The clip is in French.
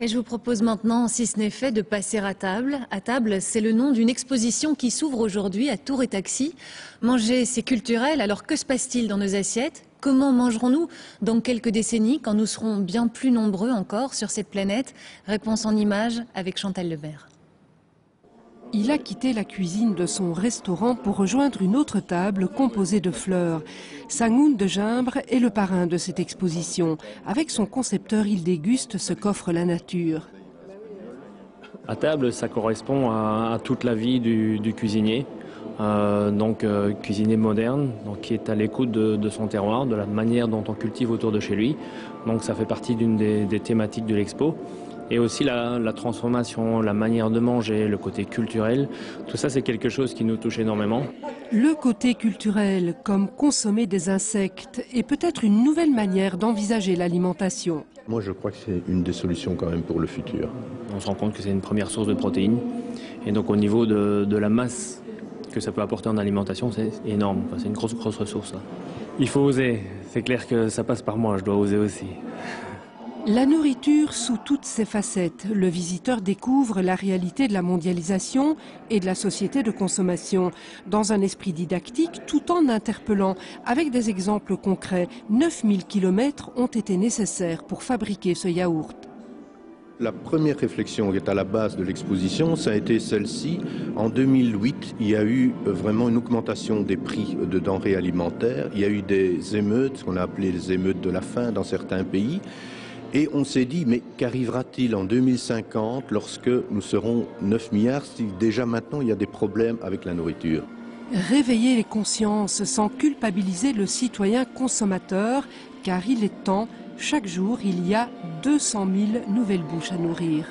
Et je vous propose maintenant, si ce n'est fait, de passer à table. À table, c'est le nom d'une exposition qui s'ouvre aujourd'hui à Tour et Taxis. Manger, c'est culturel, alors que se passe-t-il dans nos assiettes? Comment mangerons-nous dans quelques décennies, quand nous serons bien plus nombreux encore sur cette planète? Réponse en images avec Chantal Lebert. Il a quitté la cuisine de son restaurant pour rejoindre une autre table composée de fleurs. Sangoun de Gimbre est le parrain de cette exposition. Avec son concepteur, il déguste ce qu'offre la nature. À table, ça correspond à toute la vie du cuisinier. Cuisinier moderne, qui est à l'écoute de son terroir, de la manière dont on cultive autour de chez lui. Donc ça fait partie d'une des thématiques de l'expo. Et aussi la transformation, la manière de manger, le côté culturel, tout ça c'est quelque chose qui nous touche énormément. Le côté culturel, comme consommer des insectes, est peut-être une nouvelle manière d'envisager l'alimentation. Moi je crois que c'est une des solutions quand même pour le futur. On se rend compte que c'est une première source de protéines. Et donc au niveau de la masse que ça peut apporter en alimentation, c'est énorme. C'est une grosse ressource. Là. Il faut oser. C'est clair que ça passe par moi, je dois oser aussi. La nourriture sous toutes ses facettes. Le visiteur découvre la réalité de la mondialisation et de la société de consommation dans un esprit didactique tout en interpellant. Avec des exemples concrets, 9000 km ont été nécessaires pour fabriquer ce yaourt. La première réflexion qui est à la base de l'exposition, ça a été celle-ci. En 2008, il y a eu vraiment une augmentation des prix de denrées alimentaires. Il y a eu des émeutes, ce qu'on a appelé les émeutes de la faim dans certains pays. Et on s'est dit, mais qu'arrivera-t-il en 2050 lorsque nous serons 9 milliards si déjà maintenant il y a des problèmes avec la nourriture? Réveiller les consciences sans culpabiliser le citoyen consommateur, car il est temps, chaque jour il y a 200 000 nouvelles bouches à nourrir.